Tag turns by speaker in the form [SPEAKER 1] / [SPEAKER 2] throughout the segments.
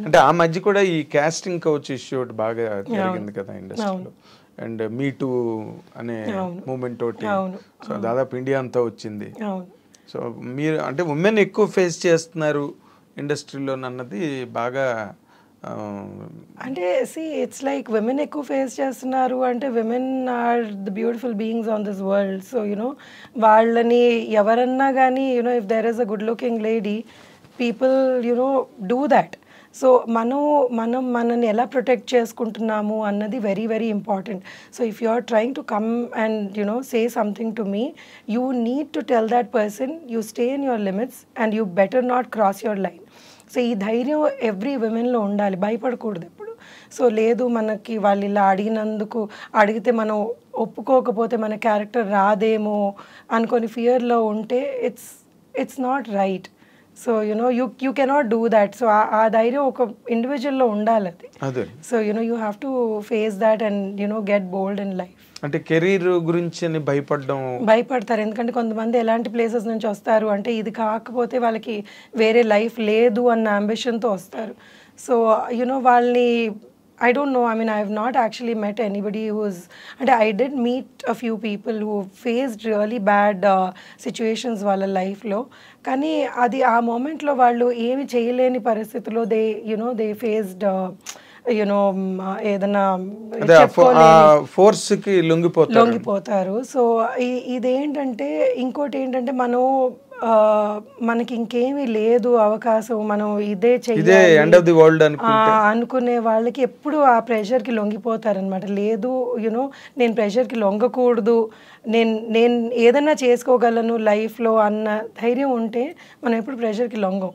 [SPEAKER 1] అంటే ఆ మధ్య కూడా ఈ కాస్టింగ్ కౌచ్ ఇష్యూ ఒకటి బాగా జరిగింది కదా ఇండస్ట్రీలో. అండ్ మీ టూ అనే మూమెంట్ ఒకటి, సో దాదాపు ఇండియా అంతా వచ్చింది. సో మీరు అంటే ఉమెన్ ఎక్కువ ఫేస్ చేస్తున్నారు ఇండస్ట్రీలో అన్నది బాగా
[SPEAKER 2] అంటే ఇట్స్ లైక్ విమెన్ ఎక్కువ ఫేస్ చేస్తున్నారు అంటే women are the beautiful beings on this world. So you know వాళ్ళని ఎవరన్నా కానీ you know if there is a good looking lady people you know do that. So మనని ఎలా ప్రొటెక్ట్ చేసుకుంటున్నాము అన్నది very very important. So if you are trying to come and you know say something to me, you need to tell that person you stay in your limits and you better not cross your line. So ఈ ధైర్యం every విమెన్లో ఉండాలి, భయపడకూడదు ఎప్పుడు. So లేదు మనకి వాళ్ళు ఇలా అడిగితే మనం ఒప్పుకోకపోతే మన క్యారెక్టర్ రాదేమో అనుకొని ఫియర్లో ఉంటే it's not right. So you know you cannot do that. So ఆ ధైర్యం ఒక ఇండివిజువల్లో ఉండాలి అది. So you know you have to face that and you know get bold in life.
[SPEAKER 1] అంటే కెరీర్ గురించి
[SPEAKER 2] భయపడతారు. ఎందుకంటే కొంతమంది ఎలాంటి ప్లేసెస్ నుంచి వస్తారు అంటే ఇది కాకపోతే వాళ్ళకి వేరే లైఫ్ లేదు అన్న అంబిషన్తో వస్తారు. సో యునో వాళ్ళని I don't know. I mean, I have not actually met anybody who's... And I did meet a few people who faced really bad situations వాళ్ళ లైఫ్లో. కానీ అది ఆ మూమెంట్లో వాళ్ళు ఏమి చేయలేని పరిస్థితుల్లో they faced ఏదైనా
[SPEAKER 1] ఫోర్స్కి
[SPEAKER 2] లొంగిపోతారు. సో ఇదేంటంటే ఇంకోటి ఏంటంటే మనకి ఇంకేమీ లేదు అవకాశం, మనం ఇదే చెయ్యాలి అనుకునే వాళ్ళకి ఎప్పుడు ఆ ప్రెషర్కి లొంగిపోతారనమాట. లేదు యునో నేను ప్రెషర్కి లొంగకూడదు, నేను ఏదైనా చేసుకోగలను లైఫ్లో అన్న ధైర్యం ఉంటే మనం ఎప్పుడు ప్రెషర్కి లొంగం.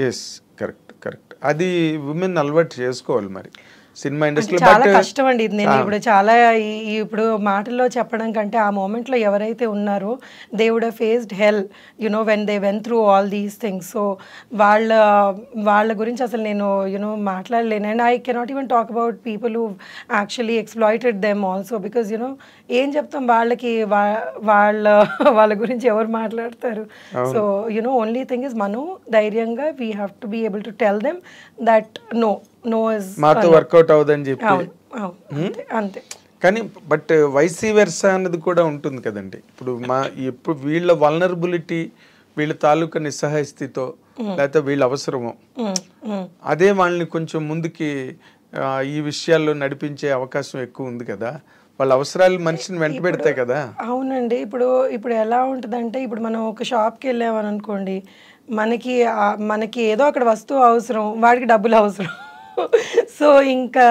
[SPEAKER 1] Yes, correct. అది విమెన్ అలవాటు చేసుకోవాలి. మరి సినిమా ఇండస్ట్రీ
[SPEAKER 2] చాలా కష్టం అండి ఇది. నేను ఇప్పుడు చాలా ఇప్పుడు మాటల్లో చెప్పడం కంటే ఆ మూమెంట్లో ఎవరైతే ఉన్నారో they would have faced hell you know when they went through all these things. So వాళ్ళ గురించి అసలు నేను మాట్లాడలేను. And I cannot even talk about people who actually exploited them also, because ఏం చెప్తాం వాళ్ళకి, వాళ్ళ గురించి ఎవరు మాట్లాడతారు. సో ఓన్లీ థింగ్ ఇస్ మనం ధైర్యంగా we have to be able to tell them that
[SPEAKER 1] మాతో వర్కౌట్ అవుదని చెప్పి
[SPEAKER 2] అంతే.
[SPEAKER 1] కానీ బట్ వైసీ వెర్సా అన్నది కూడా ఉంటుంది కదండి. ఇప్పుడు వీళ్ళ వల్నరబిలిటీ, వీళ్ళ తాలూకా నిస్సహాయ స్థితితో లేకపోతే వీళ్ళ అవసరమో అదే వాళ్ళని కొంచెం ముందుకి ఈ విషయాల్లో నడిపించే అవకాశం ఎక్కువ ఉంది కదా. వాళ్ళ అవసరాలు మనిషిని వెంట పెడతాయి కదా.
[SPEAKER 2] అవునండి. ఇప్పుడు ఎలా ఉంటుందంటే ఇప్పుడు మనం ఒక షాప్కి వెళ్ళామని అనుకోండి, మనకి ఏదో అక్కడ వస్తువు అవసరం, వాడికి డబ్బులు అవసరం. సో ఇంకా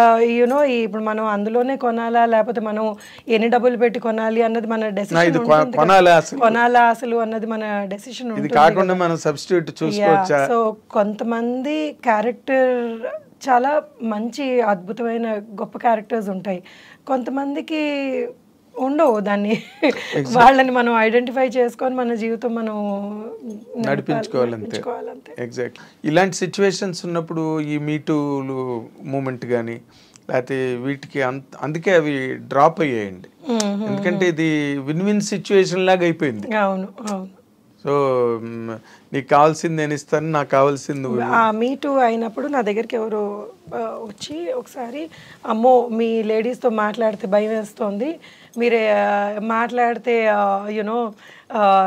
[SPEAKER 2] ఇప్పుడు మనం అందులోనే కొనాలా లేకపోతే మనం ఎన్ని డబ్బులు పెట్టి కొనాలి అన్నది మన డెసిషన్, కొనాలా అసలు అన్నది మన డెసిషన్ ఉంటుంది. సో కొంతమంది క్యారెక్టర్ చాలా మంచి అద్భుతమైన గొప్ప క్యారెక్టర్స్ ఉంటాయి, కొంతమందికి ఉండవు. దాన్ని వాళ్ళని మనం ఐడెంటిఫై చేసుకొని మన జీవితం మనం
[SPEAKER 1] నడిపించుకోవాలంతే. ఎగ్జాక్ట్లీ. ఇలాంటి సిచ్యువేషన్స్ ఉన్నప్పుడు ఈ మీటూ మూమెంట్ కానీ లేకపోతే వీటికి అందుకే అవి డ్రాప్ అయ్యాయండి. ఎందుకంటే ఇది విన్ విన్ సిచ్యువేషన్ లాగా అయిపోయింది.
[SPEAKER 2] అవును.
[SPEAKER 1] సో నీకు కావాల్సింది నేను ఇస్తాను, నాకు కావాల్సింది.
[SPEAKER 2] మీటూ అయినప్పుడు నా దగ్గరికి ఎవరు వచ్చి ఒకసారి, అమ్మో మీ లేడీస్తో మాట్లాడితే భయం వేస్తుంది, మీరే మాట్లాడితే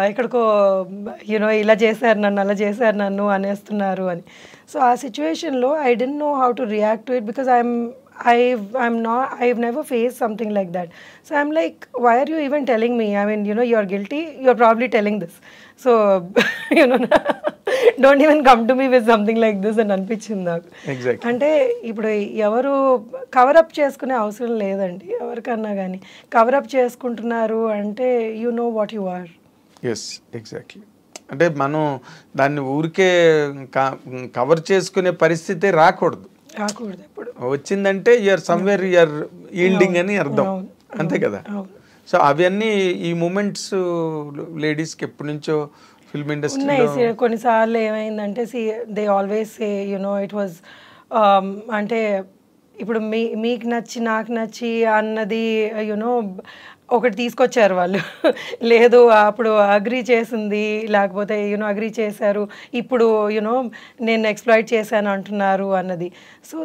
[SPEAKER 2] ఎక్కడికో ఇలా చేశారు నన్ను, అలా చేశారు నన్ను అనేస్తున్నారు అని. సో ఆ సిచ్యువేషన్లో I don't know how to react to it because I've never faced something like that. So I'm like, why are you even telling me? I mean, you are guilty. You are probably telling this. So, don't even come to me with something like this అని అనిపించింది నాకు. అంటే ఇప్పుడు ఎవరు cover up చేసుకునే అవసరం లేదండి ఎవరికన్నా కానీ. కవరప్ చేసుకుంటున్నారు అంటే you know what you are.
[SPEAKER 1] Yes, exactly. అంటే మనం దాన్ని ఊరికే కవర్ చేసుకునే పరిస్థితి రాకూడదు.
[SPEAKER 2] ఎప్పుడు
[SPEAKER 1] వచ్చిందంటే యూఆర్ సమ్వేర్ యూఆర్ ఈల్డింగ్ అని అర్థం, అంతే కదా. సో అవన్నీ ఈ మూమెంట్స్ లేడీస్కి ఎప్పటి నుంచో ఫిల్మ్ ఇండస్ట్రీలో
[SPEAKER 2] కొన్నిసార్లు ఏమైందంటే they always say it was అంటే ఇప్పుడు మీకు నచ్చి నాకు నచ్చి అన్నది ఒకటి తీసుకొచ్చారు వాళ్ళు. లేదు అప్పుడు అగ్రీ చేసింది, లేకపోతే అగ్రీ చేశారు, ఇప్పుడు నేను ఎక్స్‌ప్లాయిట్ చేశాను అంటున్నారు అన్నది. సో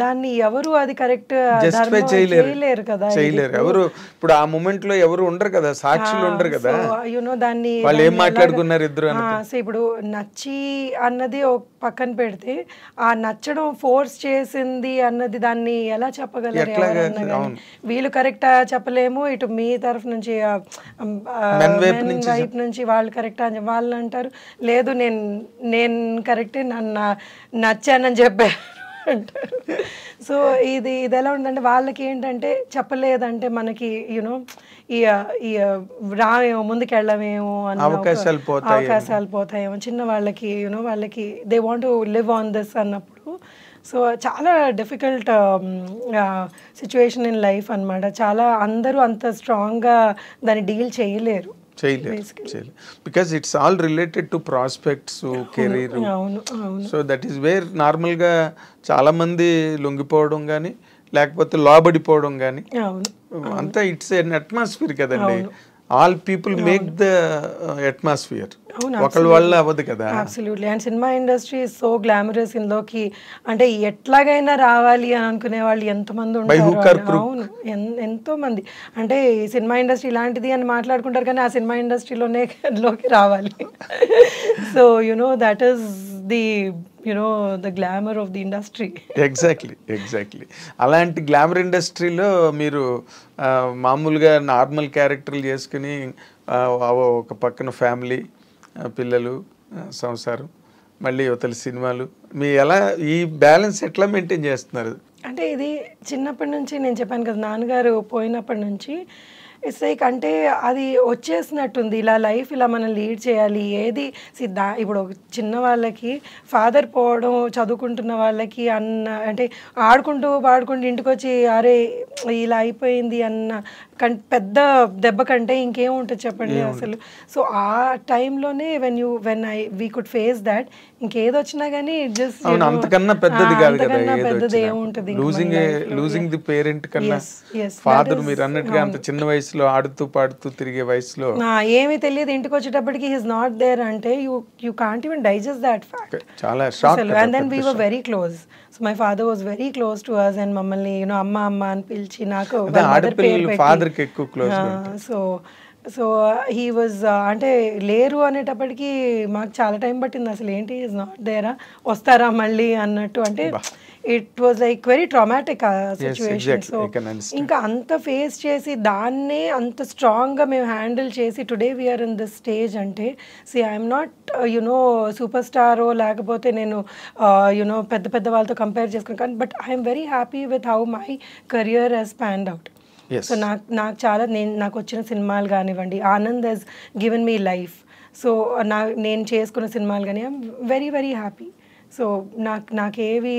[SPEAKER 2] దాన్ని ఎవరు అది కరెక్ట్
[SPEAKER 1] జస్టిఫై
[SPEAKER 2] చేయలేరు కదా.
[SPEAKER 1] చేయలేరు ఎవరు. ఇప్పుడు ఆ మూమెంట్ లో ఎవరు ఉండరు కదా, సాక్షులు ఉండరు కదా.
[SPEAKER 2] దాన్ని
[SPEAKER 1] వాళ్ళు ఏం మాట్లాడుకున్నారు ఇద్దరు.
[SPEAKER 2] సో ఇప్పుడు నచ్చి అన్నది ఒక పక్కన పెడితే, ఆ నచ్చడం ఫోర్స్ చేసింది అన్నది దాన్ని ఎలా చెప్పగలరు ఎవరన్నా కానీ. వీళ్ళు కరెక్టా చెప్పలేము, ఇటు మీ తరఫు నుంచి వైపు నుంచి వాళ్ళు కరెక్టా అని వాళ్ళు అంటారు, లేదు నేను కరెక్టే, నన్ను నచ్చానని చెప్పారు అంటారు. సో ఇది ఎలా ఉందంటే, వాళ్ళకి ఏంటంటే చెప్పలేదంటే మనకి ఈ రావేమో, ముందుకెళ్ళమేమో అన్న అవకాశాలు పోతాయేమో చిన్న వాళ్ళకి. వాళ్ళకి they want to live on this అన్నప్పుడు. సో చాలా డిఫికల్ట్ సిచ్యువేషన్ ఇన్ లైఫ్ అనమాట. చాలా అందరూ అంత స్ట్రాంగ్గా దాన్ని డీల్ చేయలేరు.
[SPEAKER 1] Because it's all related to prospects, career. So that is where నార్మల్గా చాలా మంది లొంగిపోవడం కానీ, లేకపోతే లోబడిపోవడం కానీ అంతా ఇట్స్ ఎన్ అట్మాస్ఫియర్ కదండి. All people make the atmosphere, ఒకళ్ళ వల్ల అవ్వదు కదా.
[SPEAKER 2] Absolutely. And cinema industry is so glamorous. ఇందులోకి అంటే ఎట్లాగైనా రావాలి అని అనుకునే వాళ్ళు ఎంతమంది ఉంటారు. అవును, ఎంతో మంది. అంటే ఈ సినిమా ఇండస్ట్రీ ఇలాంటిది అని మాట్లాడుకుంటారు, కానీ ఆ సినిమా ఇండస్ట్రీలోకి రావాలి. So that is the the glamour of the industry.
[SPEAKER 1] Exactly. అలాంటి గ్లామర్ ఇండస్ట్రీలో మీరు మామూలుగా నార్మల్ క్యారెక్టర్లు చేసుకుని ఒక పక్కన ఫ్యామిలీ, పిల్లలు, సంసారం, మళ్ళీ యువతల సినిమాలు, మీ ఎలా ఈ బ్యాలెన్స్ ఎట్లా మెయింటైన్ చేస్తున్నారు?
[SPEAKER 2] అంటే ఇది చిన్నప్పటి నుంచి నేను చెప్పాను కదా, నాన్నగారు పోయినప్పటి నుంచి ఇట్స్ లైక్ అంటే అది వచ్చేసినట్టుంది. ఇలా లైఫ్ ఇలా మనం లీడ్ చేయాలి. ఏది ఇప్పుడు ఒక చిన్న వాళ్ళకి ఫాదర్ పోవడం, చదువుకుంటున్న వాళ్ళకి అంటే ఆడుకుంటూ పాడుకుంటూ ఇంటికి వచ్చి అరే ఇలా అయిపోయింది అన్న పెద్ద దెబ్బ కంటే ఇంకేం ఉంటుంది చెప్పండి అసలు. సో ఆ టైంలోనే వీ కుడ్ ఫేస్ దాట్. ఇంకేది వచ్చినా కానీ జస్ట్
[SPEAKER 1] అంతకన్నా పెద్దది కాదు కదా,
[SPEAKER 2] పెద్దది ఏముంటుంది.
[SPEAKER 1] లూజింగ్ ది పేరెంట్ కన్నా ఫాదర్ మీరు అన్నట్టుగా అంత చిన్న వయసులో ఆడుతూ పాడుతూ తిరిగే వయసులో
[SPEAKER 2] ఏమీ తెలియదు, ఇంటికి వచ్చేటప్పటికి హి ఇస్ నాట్ దేర్ అంటే you can't even digest that fact.
[SPEAKER 1] చాలా shock.
[SPEAKER 2] And then we were very close. So my father was very close to us and మమ్మల్ని అమ్మ అమ్మ అని పిలిచి నాకు
[SPEAKER 1] ఫాదర్కి ఎక్కువ క్లోజ్.
[SPEAKER 2] సో హీ వాజ్ అంటే లేరు అనేటప్పటికి మాకు చాలా టైం పట్టింది. అసలు ఏంటి ఈజ్ నాట్ దేరా, వస్తారా మళ్ళీ అన్నట్టు. అంటే it was like very traumatic situation. So ఇంకా అంత ఫేస్ చేసి దాన్నే అంత స్ట్రాంగ్గా మేము హ్యాండిల్ చేసి today we are in this stage అంటే ఐఎమ్ నాట్ సూపర్ స్టారో లేకపోతే నేను పెద్ద పెద్ద వాళ్ళతో కంపేర్ చేసుకున్నాను కానీ, but I'm very happy with how my career has panned out. So నాకు చాలా నాకు వచ్చిన సినిమాలు కానివ్వండి, Anand has given me life. So నేను చేసుకున్న సినిమాలు కానీ I'm very very happy. So నాకేవి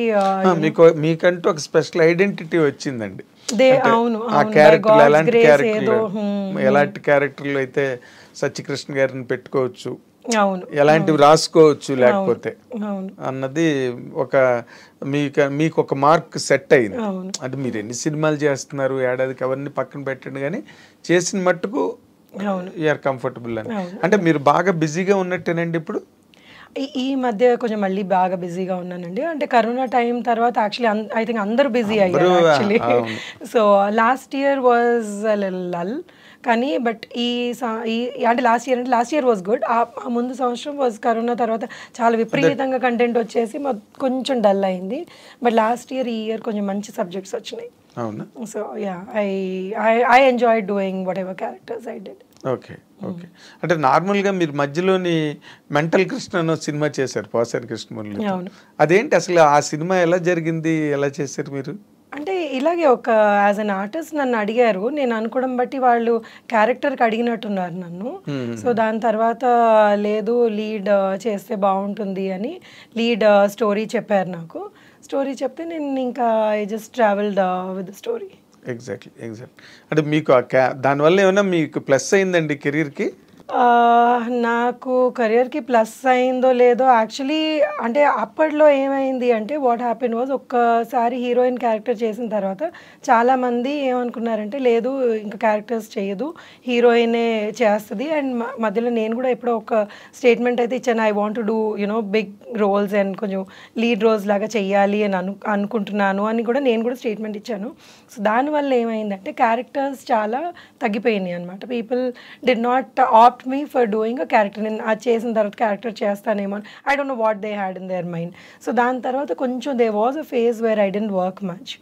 [SPEAKER 1] మీకంటూ ఒక స్పెషల్ ఐడెంటిటీ వచ్చిందండి.
[SPEAKER 2] అవును,
[SPEAKER 1] ఎలాంటి క్యారెక్టర్లు అయితే సత్యకృష్ణ గారిని పెట్టుకోవచ్చు,
[SPEAKER 2] అవును,
[SPEAKER 1] ఎలాంటివి రాసుకోవచ్చు లేకపోతే అన్నది ఒక మీకు ఒక మార్క్ సెట్ అయింది. అంటే మీరు ఎన్ని సినిమాలు చేస్తున్నారు, ఏడాదికి అవన్నీ పక్కన పెట్టండి, కానీ చేసిన మట్టుకు యూఆర్ కంఫర్టబుల్ అని. అంటే మీరు బాగా బిజీగా ఉన్నట్టేనండి ఇప్పుడు?
[SPEAKER 2] ఈ మధ్య కొంచెం మళ్ళీ బాగా బిజీగా ఉన్నానండి. అంటే కరోనా టైం తర్వాత యాక్చువల్లీ ఐ థింక్ అందరూ బిజీ అయ్యారు actually. So last year was lull, కానీ బట్ అంటే లాస్ట్ ఇయర్ వాజ్ గుడ్. ఆ ముందు సంవత్సరం వాజ్ కరోనా తర్వాత చాలా విపరీతంగా కంటెంట్ వచ్చేసి కొంచెం డల్ అయింది. బట్ లాస్ట్ ఇయర్, ఈ ఇయర్ కొంచెం మంచి సబ్జెక్ట్స్ వచ్చినాయి. So yeah, I enjoy doing what ever characters I did.
[SPEAKER 1] Okay. అంటే నార్మల్గా మీరు మధ్యలోని మెంటల్ కృష్ణ అనే సినిమా చేశారు పోసాని కృష్ణమురళి. అదేంటి అసలు ఆ సినిమా ఎలా జరిగింది, ఎలా చేశారు మీరు?
[SPEAKER 2] అంటే ఇలాగే ఒక యాజ్ అన్ ఆర్టిస్ట్ నన్ను అడిగారు, నేను అనుకోవడం బట్టి వాళ్ళు క్యారెక్టర్కి అడిగినట్టున్నారు నన్ను. సో దాని తర్వాత లేదు లీడ్ చేస్తే బాగుంటుంది అని లీడ్ స్టోరీ చెప్పారు నాకు. స్టోరీ చెప్తే నేను ఇంకా I just travelled with the story.
[SPEAKER 1] Exactly. అంటే మీకు దానివల్ల ఏమైనా మీకు ప్లస్ అయిందండి కెరీర్కి?
[SPEAKER 2] నాకు కెరియర్కి ప్లస్ అయిందో లేదో యాక్చువల్లీ అంటే అప్పట్లో ఏమైంది అంటే వాట్ హ్యాపెన్ వాజ్ ఒక్కసారి హీరోయిన్ క్యారెక్టర్ చేసిన తర్వాత చాలామంది ఏమనుకున్నారంటే లేదు ఇంకా క్యారెక్టర్స్ చేయదు హీరోయినే చేస్తుంది అండ్ మధ్యలో నేను కూడా ఎప్పుడో ఒక స్టేట్మెంట్ అయితే ఇచ్చాను I want to do you know big roles and కొంచెం లీడ్ రోల్స్ లాగా చెయ్యాలి అని అనుకుంటున్నాను అని కూడా నేను కూడా స్టేట్మెంట్ ఇచ్చాను. సో దానివల్ల ఏమైందంటే క్యారెక్టర్స్ చాలా తగ్గిపోయినాయి అనమాట. People did not opt me for doing a character. నేను అది చేసిన తర్వాత క్యారెక్టర్ చేస్తానేమో I don't know what they had in their mind. So దాని తర్వాత కొంచెం there was a phase where I didn't work much.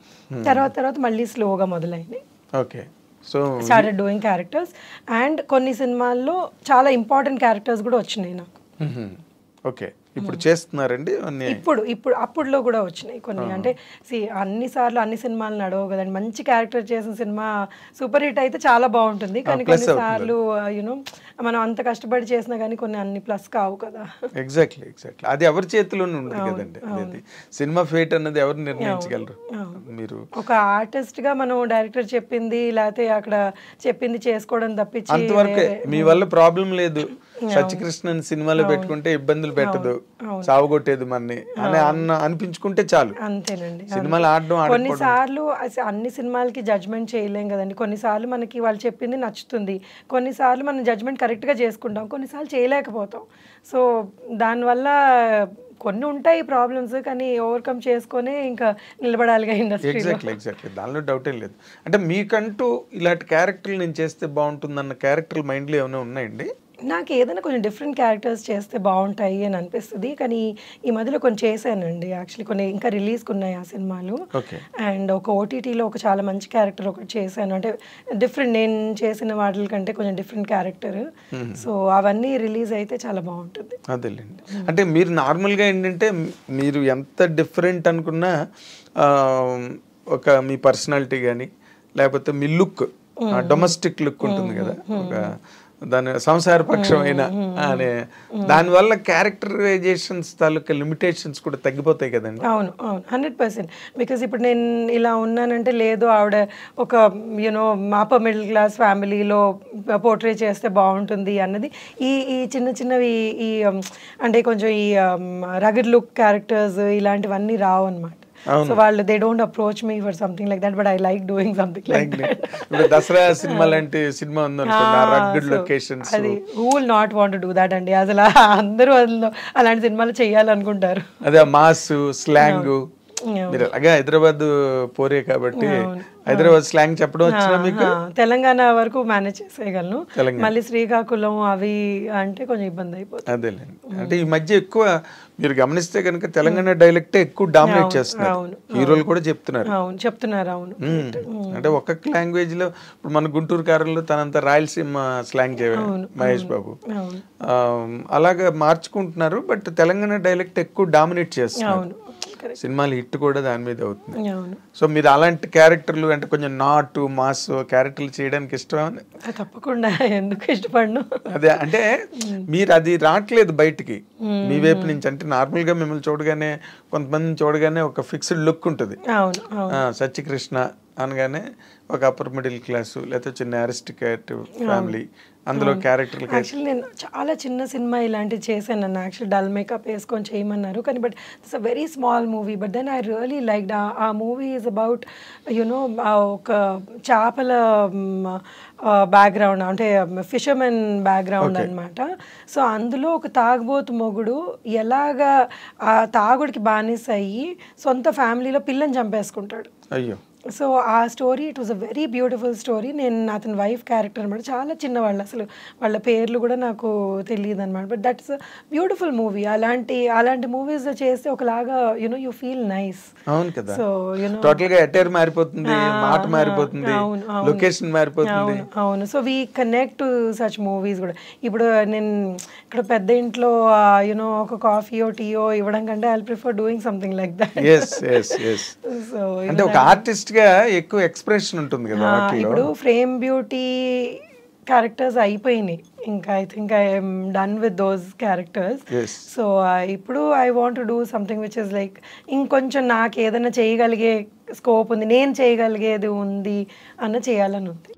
[SPEAKER 2] తర్వాత మళ్ళీ స్లోగా మొదలైంది.
[SPEAKER 1] Okay. So
[SPEAKER 2] started doing characters and కొన్ని సినిమాల్లో చాలా ఇంపార్టెంట్ క్యారెక్టర్స్ కూడా వచ్చినాయి నాకు.
[SPEAKER 1] ఓకే. ఇప్పుడు చేస్తున్నారండి
[SPEAKER 2] ఇప్పుడు అప్పుడులో కూడా వచ్చినాయి కొన్ని. అంటే అన్నిసార్లు అన్ని సినిమాలు నడవు కదండి. మంచి క్యారెక్టర్ చేసిన సినిమా సూపర్ హిట్ అయితే చాలా బాగుంటుంది కానీ కొన్నిసార్లు యూనో మనం అంత కష్టపడి చేసినా కానీ కొన్ని అన్ని ప్లస్ కావు కదా.
[SPEAKER 1] ఎగ్జాక్ట్లీ అది ఎవరి చేతిలోనే ఉండదు కదండి. అది సినిమా ఫేట్ అన్నది ఎవరు నిర్ణయించగలరు. మీరు ఒక
[SPEAKER 2] ఆర్టిస్ట్ గా మనం డైరెక్టర్ చెప్పింది లేకపోతే అక్కడ చెప్పింది చేసుకోవడం తప్పించి
[SPEAKER 1] అంతవరకే. మీ వల్ల ప్రాబ్లం లేదు, సత్యకృష్ణన్ సినిమాలో పెట్టుకుంటే ఇబ్బందులు పెట్టదు, సావుగొట్టేది మనని అని అనిపించుకుంటే చాలు.
[SPEAKER 2] అంతేనండి.
[SPEAKER 1] సినిమాలు ఆడడం
[SPEAKER 2] కొన్నిసార్లు అన్ని సినిమాలకి జడ్జ్మెంట్ చేయలేం కదండి. కొన్నిసార్లు మనకి వాళ్ళు చెప్పింది నచ్చుతుంది, కొన్నిసార్లు మనం జడ్జ్మెంట్ కరెక్ట్ గా చేసుకుంటాం, కొన్నిసార్లు చేయలేకపోతాం. సో దానివల్ల కొన్ని ఉంటాయి ప్రాబ్లమ్స్ కానీ ఓవర్కమ్ చేసుకొని ఇంకా నిలబడాలిగా ఇండస్ట్రీలో.
[SPEAKER 1] ఎగ్జాక్ట్లీ దానిలో డౌటే లేదు. అంటే మీకంటూ ఇలాంటి క్యారెక్టర్లు నేను చేస్తే బాగుంటుందన్న క్యారెక్టర్లు మైండ్లో ఏమైనా ఉన్నాయండి?
[SPEAKER 2] నాకు ఏదైనా కొంచెం డిఫరెంట్ క్యారెక్టర్స్ చేస్తే బాగుంటాయి అని అనిపిస్తుంది కానీ ఈ మధ్యలో కొన్ని చేశానండి. యాక్చువల్లీ కొన్ని ఇంకా రిలీజ్కి ఉన్నాయి ఆ సినిమాలు. అండ్ ఒక ఓటీటీలో ఒక చాలా మంచి క్యారెక్టర్ ఒకటి చేశాను. అంటే డిఫరెంట్ నేను చేసిన వాటి కంటే కొంచెం డిఫరెంట్ క్యారెక్టర్. సో అవన్నీ రిలీజ్ అయితే చాలా బాగుంటుంది.
[SPEAKER 1] అదేలేండి. అంటే మీరు నార్మల్గా ఏంటంటే మీరు ఎంత డిఫరెంట్ అనుకున్నా ఒక మీ పర్సనాలిటీ కానీ లేకపోతే మీ లుక్ డొమెస్టిక్ లుక్ ఉంటుంది కదా, ఒక దాని సంసారపక్షమైన అనే దానివల్ల క్యారెక్టరైజేషన్స్ తాలూకా లిమిటేషన్స్ కూడా తగ్గిపోతాయి కదండి.
[SPEAKER 2] అవును 100%. బికాస్ ఇప్పుడు నేను ఇలా ఉన్నానంటే లేదు ఆవిడ ఒక యూనో అప్పర్ మిడిల్ క్లాస్ ఫ్యామిలీలో పోర్ట్రే చేస్తే బాగుంటుంది అన్నది ఈ చిన్న చిన్నవి ఈ అంటే కొంచెం ఈ రగడ్ లుక్ క్యారెక్టర్స్ ఇలాంటివన్నీ రావు అనమాట. సో వాళ్ళు they don't approach me for something like that but I like doing something like that.
[SPEAKER 1] ఇప్పుడు దసరా సినిమా లాంటి సినిమా ఉందనుకోండి, ఆ రగ్గడ్ లొకేషన్స్,
[SPEAKER 2] అది who will not want to do that అండి. అసలు అందరూ అలాంటి సినిమాలు చేయాలనుకుంటారు.
[SPEAKER 1] అదే మాస్ స్లాంగ్. మీరు అలాగే హైదరాబాద్ పోరే కాబట్టి హైదరాబాద్ స్లాంగ్ చెప్పడం వచ్చినా మీకు?
[SPEAKER 2] తెలంగాణ వరకు మేనేజ్ చేసేయగలను, మళ్ళీ శ్రీకాకుళం అవి అంటే కొంచెం ఇబ్బంది అయిపోతుంది.
[SPEAKER 1] అదేలేండి. అంటే ఈ మధ్య ఎక్కువ మీరు గమనిస్తే కనుక తెలంగాణ డైలెక్ట్ ఎక్కువ డామినేట్ చేస్తున్నారు, హీరోలు కూడా చెప్తున్నారు.
[SPEAKER 2] అవును.
[SPEAKER 1] అంటే ఒక్కొక్క లాంగ్వేజ్ లో ఇప్పుడు మన గుంటూరు కారంలో తనంత రాయలసీమ స్లాంగ్ చేయడం మహేష్ బాబు అలాగా మార్చుకుంటున్నారు. బట్ తెలంగాణ డైలెక్ట్ ఎక్కువ డామినేట్ చేస్తున్నారు. సినిమాలు హిట్ కూడా దాని మీద అవుతుంది. సో మీరు అలాంటి క్యారెక్టర్లు అంటే కొంచెం నాటు మాస్ క్యారెక్టర్లు చేయడానికి ఇష్టం?
[SPEAKER 2] తప్పకుండా, ఎందుకు ఇష్టపడను.
[SPEAKER 1] అదే అంటే మీరు అది రావట్లేదు బయటికి మీ వైపు నుంచి. అంటే నార్మల్ గా మిమ్మల్ని చూడగానే కొంతమందిని చూడగానే ఒక ఫిక్స్డ్ లుక్ ఉంటుంది. సత్యకృష్ణ అనగానే ఒక అప్పర్ మిడిల్ క్లాసు లేకపోతే చిన్న అరిస్టికేట్ ఫ్యామిలీ, అందులో క్యారెక్టర్.
[SPEAKER 2] యాక్చువల్లీ నేను చాలా చిన్న సినిమా ఇలాంటివి చేశాను. నన్ను యాక్చువల్లీ డల్ మేకప్ వేసుకొని చేయమన్నారు కానీ but it's a very small movie. But then I really like ఆ మూవీ ఈజ్ అబౌట్ యునో ఒక చేపల బ్యాక్గ్రౌండ్, అంటే ఫిషర్మెన్ బ్యాక్గ్రౌండ్ అనమాట. సో అందులో ఒక తాగుబోతు మొగుడు ఎలాగా ఆ తాగుడికి బానిస అయ్యి సొంత ఫ్యామిలీలో పిల్లని చంపేసుకుంటాడు.
[SPEAKER 1] అయ్యో.
[SPEAKER 2] సో ఆ story it was a very beautiful story. నేను అతని వైఫ్ క్యారెక్టర్ అనమాట, చాలా చిన్నవాళ్ళు, అసలు వాళ్ళ పేర్లు కూడా నాకు తెలియదు అనమాట. But that is a beautiful movie. అలాంటి మూవీస్ చేస్తే ఒకలాగా యునో యూ ఫీల్ నైస్.
[SPEAKER 1] అవును కదా. సో యునో టోటల్ గా అటైర్ మారిపోతుంది, మాట మారిపోతుంది, లొకేషన్ మారిపోతుంది.
[SPEAKER 2] అవును. So we connect to such movies కూడా. ఇప్పుడు నేను ఇక్కడ పెద్ద ఇంట్లో యునో ఒక కాఫీయో టీయో ఇవ్వడం కంటే I prefer doing something like that.
[SPEAKER 1] So అంటే ఒక ఆర్టిస్ట్ గా ఎక్కువ ఎక్స్ప్రెషన్ ఉంటుంది కదా.
[SPEAKER 2] ఇప్పుడు ఫ్రేమ్ బ్యూటీ క్యారెక్టర్స్ అయిపోయినాయి, ఇంకా I think I'm done with those characters. So ఇప్పుడు I want to do something which is like ఇంకొంచెం నాకు ఏదైనా చేయగలిగే స్కోప్ ఉంది, నేను చేయగలిగేది ఉంది అన్న చేయాలని ఉంది.